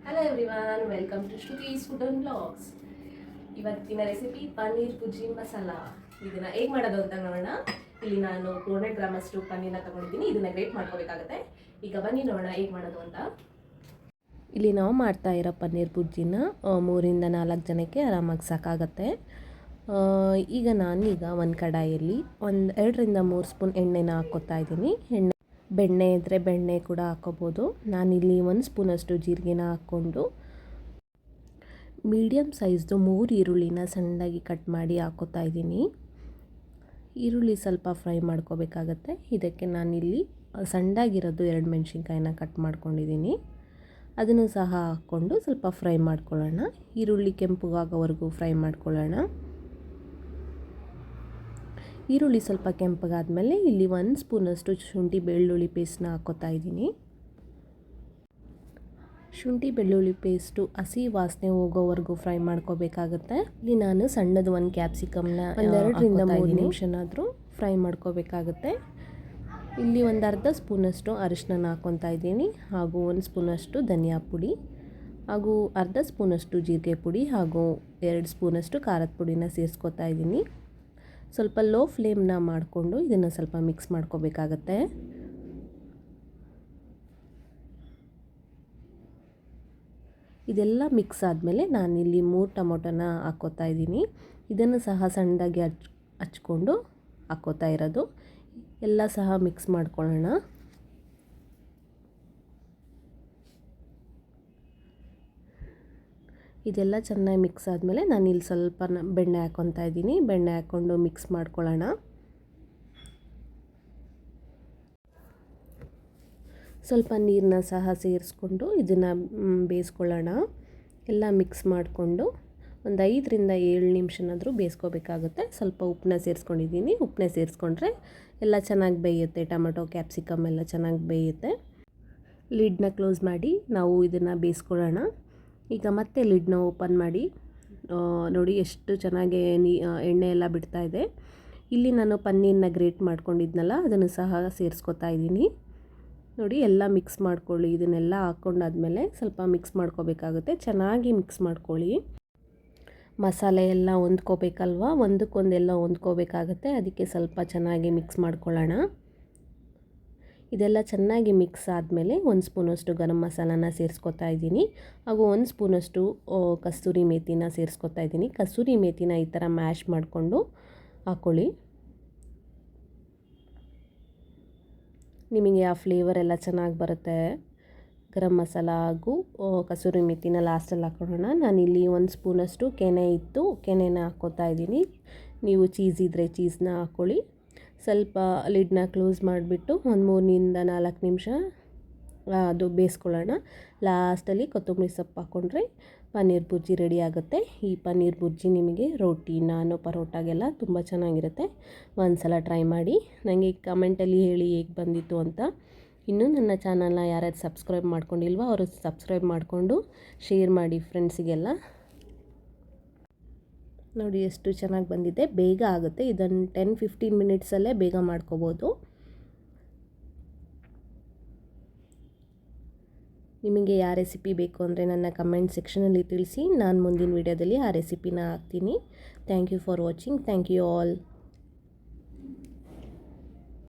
Hello everyone, welcome to Shruti's food and blogs. ಇವತ್ತಿನ recipe paneer bhurji masala. ಇದನ್ನ ಹೇಗೆ ಮಾಡೋದು ಅಂತ ನೋಡೋಣ. ಇಲ್ಲಿ ನಾನು 200 ಗ್ರಾಮ್ ಅಷ್ಟು ಪನ್ನೀರ್ನ ತಗೊಂಡಿದ್ದೀನಿ. ಇದನ್ನ ಗ್ರೇಟ್ ಮಾಡ್ಕೋಬೇಕಾಗುತ್ತೆ. ಈಗ ಬನ್ನಿ ನೋಡೋಣ ಹೇಗೆ ಮಾಡೋದು ಅಂತ. ಇಲ್ಲಿ ನಾವು ಮಾಡ್ತಾ ಇರೋ ಪನ್ನೀರ್ ಭುರ್ಜಿನ 3 ರಿಂದ 4 ಜನಕ್ಕೆ ಆರಾಮಾಗಿ ಸಾಕಾಗುತ್ತೆ. ಈಗ ನಾನೀಗ ಒಂದು ಕಡಾಯಲ್ಲಿ 2 ರಿಂದ 3 ಸ್ಪೂನ್ ಎಣ್ಣೆನ ಹಾಕ್ಕೋತಾ ಇದ್ದೀನಿ. ಬೆಣ್ಣೆ ಇದ್ದರೆ ಬೆಣ್ಣೆ ಕೂಡ ಹಾಕ್ಕೋಬೋದು. ನಾನಿಲ್ಲಿ 1 ಸ್ಪೂನಷ್ಟು ಜೀರಿಗೆನ ಹಾಕ್ಕೊಂಡು ಮೀಡಿಯಮ್ ಸೈಜ್ದು 3 ಈರುಳ್ಳಿನ ಸಣ್ಣದಾಗಿ ಕಟ್ ಮಾಡಿ ಹಾಕ್ಕೋತಾ ಇದ್ದೀನಿ. ಈರುಳ್ಳಿ ಸ್ವಲ್ಪ ಫ್ರೈ ಮಾಡ್ಕೋಬೇಕಾಗತ್ತೆ. ಇದಕ್ಕೆ ನಾನಿಲ್ಲಿ ಸಣ್ಣದಾಗಿರೋದು 2 ಮೆಣಸಿನ್ಕಾಯಿನ ಕಟ್ ಮಾಡ್ಕೊಂಡಿದ್ದೀನಿ. ಅದನ್ನು ಸಹ ಹಾಕ್ಕೊಂಡು ಸ್ವಲ್ಪ ಫ್ರೈ ಮಾಡ್ಕೊಳ್ಳೋಣ. ಈರುಳ್ಳಿ ಕೆಂಪಗಾಗೋವರೆಗೂ ಫ್ರೈ ಮಾಡ್ಕೊಳ್ಳೋಣ. ಈರುಳ್ಳಿ ಸ್ವಲ್ಪ ಕೆಂಪಗಾದಮೇಲೆ ಇಲ್ಲಿ 1 ಸ್ಪೂನಷ್ಟು ಶುಂಠಿ ಬೆಳ್ಳುಳ್ಳಿ ಪೇಸ್ಟ್ನ ಹಾಕ್ಕೋತಾ ಇದ್ದೀನಿ. ಶುಂಠಿ ಬೆಳ್ಳುಳ್ಳಿ ಪೇಸ್ಟು ಹಸಿ ವಾಸನೆ ಹೋಗೋವರೆಗೂ ಫ್ರೈ ಮಾಡ್ಕೋಬೇಕಾಗುತ್ತೆ. ಇಲ್ಲಿ ನಾನು ಸಣ್ಣದು 1 ಕ್ಯಾಪ್ಸಿಕಮ್ನ 2 ರಿಂದ 3 ನಿಮಿಷನಾದರೂ ಫ್ರೈ ಮಾಡ್ಕೋಬೇಕಾಗುತ್ತೆ. ಇಲ್ಲಿ ಒಂದು ಅರ್ಧ ಸ್ಪೂನಷ್ಟು ಅರಿಶಿನ ಹಾಕ್ಕೊತಾ ಇದ್ದೀನಿ, ಹಾಗೂ 1 ಸ್ಪೂನಷ್ಟು ಧನಿಯಾ ಪುಡಿ, ಹಾಗೂ ಅರ್ಧ ಸ್ಪೂನಷ್ಟು ಜೀರಿಗೆ ಪುಡಿ, ಹಾಗೂ 2 ಸ್ಪೂನಷ್ಟು ಖಾರದ ಪುಡಿನ ಸೇರಿಸ್ಕೊತಾ ಇದ್ದೀನಿ. ಸ್ವಲ್ಪ ಲೋ ಫ್ಲೇಮ್ನ ಮಾಡಿಕೊಂಡು ಇದನ್ನು ಸ್ವಲ್ಪ ಮಿಕ್ಸ್ ಮಾಡ್ಕೋಬೇಕಾಗತ್ತೆ. ಇದೆಲ್ಲ ಮಿಕ್ಸ್ ಆದಮೇಲೆ ನಾನಿಲ್ಲಿ 3 ಟೊಮೊಟೊನ ಹಾಕ್ಕೋತಾ ಇದ್ದೀನಿ. ಇದನ್ನು ಸಹ ಸಣ್ಣದಾಗಿ ಹಚ್ಕೊಂಡು ಹಾಕ್ಕೋತಾ ಇರೋದು. ಎಲ್ಲ ಸಹ ಮಿಕ್ಸ್ ಮಾಡ್ಕೊಳ್ಳೋಣ. ಇದೆಲ್ಲ ಚೆನ್ನಾಗಿ ಮಿಕ್ಸ್ ಆದಮೇಲೆ ನಾನಿಲ್ಲಿ ಸ್ವಲ್ಪ ಬೆಣ್ಣೆ ಹಾಕ್ಕೊತಾ ಇದ್ದೀನಿ. ಬೆಣ್ಣೆ ಹಾಕ್ಕೊಂಡು ಮಿಕ್ಸ್ ಮಾಡ್ಕೊಳ್ಳೋಣ. ಸ್ವಲ್ಪ ನೀರನ್ನ ಸಹ ಸೇರಿಸ್ಕೊಂಡು ಇದನ್ನು ಬೇಯಿಸ್ಕೊಳ್ಳೋಣ. ಎಲ್ಲ ಮಿಕ್ಸ್ ಮಾಡಿಕೊಂಡು ಒಂದು 5 ರಿಂದ 7 ನಿಮಿಷನಾದರೂ ಬೇಯಿಸ್ಕೋಬೇಕಾಗುತ್ತೆ. ಸ್ವಲ್ಪ ಉಪ್ಪನ್ನ ಸೇರಿಸ್ಕೊಂಡಿದ್ದೀನಿ. ಉಪ್ಪನ್ನ ಸೇರಿಸ್ಕೊಂಡ್ರೆ ಎಲ್ಲ ಚೆನ್ನಾಗಿ ಬೇಯುತ್ತೆ. ಟೊಮೆಟೊ ಕ್ಯಾಪ್ಸಿಕಮ್ ಎಲ್ಲ ಚೆನ್ನಾಗಿ ಬೇಯುತ್ತೆ. ಲಿಡ್ನ ಕ್ಲೋಸ್ ಮಾಡಿ ನಾವು ಇದನ್ನು ಬೇಯಿಸ್ಕೊಳ್ಳೋಣ. ಈಗ ಮತ್ತೆ ಲಿಡ್ನ ಓಪನ್ ಮಾಡಿ ನೋಡಿ ಎಷ್ಟು ಚೆನ್ನಾಗಿ ಎಣ್ಣೆ ಎಲ್ಲ ಬಿಡ್ತಾ ಇದೆ. ಇಲ್ಲಿ ನಾನು ಪನ್ನೀರ್ನ ಗ್ರೇಟ್ ಮಾಡ್ಕೊಂಡಿದ್ನಲ್ಲ, ಅದನ್ನು ಸಹ ಸೇರಿಸ್ಕೊತಾ ಇದ್ದೀನಿ. ನೋಡಿ ಎಲ್ಲ ಮಿಕ್ಸ್ ಮಾಡ್ಕೊಳ್ಳಿ. ಇದನ್ನೆಲ್ಲ ಹಾಕ್ಕೊಂಡಾದ್ಮೇಲೆ ಸ್ವಲ್ಪ ಮಿಕ್ಸ್ ಮಾಡ್ಕೋಬೇಕಾಗುತ್ತೆ. ಚೆನ್ನಾಗಿ ಮಿಕ್ಸ್ ಮಾಡ್ಕೊಳ್ಳಿ. ಮಸಾಲೆ ಎಲ್ಲ ಹೊಂದ್ಕೋಬೇಕಲ್ವ, ಒಂದಕ್ಕೊಂದೆಲ್ಲ ಹೊಂದ್ಕೋಬೇಕಾಗುತ್ತೆ. ಅದಕ್ಕೆ ಸ್ವಲ್ಪ ಚೆನ್ನಾಗಿ ಮಿಕ್ಸ್ ಮಾಡ್ಕೊಳ್ಳೋಣ. ಇದೆಲ್ಲ ಚೆನ್ನಾಗಿ ಮಿಕ್ಸ್ ಆದಮೇಲೆ 1 ಸ್ಪೂನಷ್ಟು ಗರಂ ಮಸಾಲಾನ ಸೇರಿಸ್ಕೊತಾ ಇದ್ದೀನಿ, ಹಾಗೂ 1 ಸ್ಪೂನಷ್ಟು ಕಸ್ತೂರಿ ಮೇಥಿನ ಸೇರಿಸ್ಕೊತಾ ಇದ್ದೀನಿ. ಕಸ್ತೂರಿ ಮೇಥಿನ ಈ ಥರ ಮ್ಯಾಶ್ ಮಾಡಿಕೊಂಡು ಹಾಕ್ಕೊಳ್ಳಿ. ನಿಮಗೆ ಆ ಫ್ಲೇವರ್ ಎಲ್ಲ ಚೆನ್ನಾಗಿ ಬರುತ್ತೆ. ಗರಂ ಮಸಾಲ ಹಾಗೂ ಕಸೂರಿ ಮೆಥಿನ ಲಾಸ್ಟಲ್ಲಿ ಹಾಕ್ಕೊಳ್ಳೋಣ. ನಾನಿಲ್ಲಿ 1 ಸ್ಪೂನಷ್ಟು ಕೆನೆ ಇತ್ತು, ಕೆನೆನ ಹಾಕ್ಕೋತಾ ಇದ್ದೀನಿ. ನೀವು ಚೀಸ್ ಇದ್ದರೆ ಚೀಸ್ನ ಹಾಕ್ಕೊಳ್ಳಿ. ಸ್ವಲ್ಪ ಲಿಡ್ನ ಕ್ಲೋಸ್ ಮಾಡಿಬಿಟ್ಟು ಒಂದು 3 ರಿಂದ 4 ನಿಮಿಷ ಅದು ಬೇಯಿಸ್ಕೊಳ್ಳೋಣ. ಲಾಸ್ಟಲ್ಲಿ ಕೊತ್ತಂಬರಿ ಸೊಪ್ಪು ಹಾಕ್ಕೊಂಡ್ರೆ ಪನ್ನೀರ್ ಭುರ್ಜಿ ರೆಡಿ ಆಗುತ್ತೆ. ಈ ಪನ್ನೀರ್ ಭುರ್ಜಿ ನಿಮಗೆ ರೋಟಿ, ನಾನ್, ಪರೋಟಾಗೆಲ್ಲ ತುಂಬ ಚೆನ್ನಾಗಿರುತ್ತೆ. ಒಂದು ಸಲ ಟ್ರೈ ಮಾಡಿ. ನನಗೆ ಕಮೆಂಟಲ್ಲಿ ಹೇಳಿ ಹೇಗೆ ಬಂದಿತ್ತು ಅಂತ. ಇನ್ನೂ ನನ್ನ ಚಾನಲ್ನ ಯಾರ್ಯಾರು ಸಬ್ಸ್ಕ್ರೈಬ್ ಮಾಡ್ಕೊಂಡಿಲ್ವೋ ಅವರು ಸಬ್ಸ್ಕ್ರೈಬ್ ಮಾಡಿಕೊಂಡು ಶೇರ್ ಮಾಡಿ ಫ್ರೆಂಡ್ಸಿಗೆಲ್ಲ. ನೋಡಿ ಎಷ್ಟು ಚೆನ್ನಾಗಿ ಬಂದಿದೆ. ಬೇಗ ಆಗುತ್ತೆ. ಇದನ್ನು 10-15 ಮಿನಿಟ್ಸಲ್ಲೇ ಬೇಗ ಮಾಡ್ಕೋಬೋದು. ನಿಮಗೆ ಯಾವ ರೆಸಿಪಿ ಬೇಕು ಅಂದರೆ ನನ್ನ ಕಮೆಂಟ್ ಸೆಕ್ಷನಲ್ಲಿ ತಿಳಿಸಿ. ನಾನು ಮುಂದಿನ ವಿಡಿಯೋದಲ್ಲಿ ಆ ರೆಸಿಪಿನ ಹಾಕ್ತೀನಿ. Thank you for watching. Thank you all.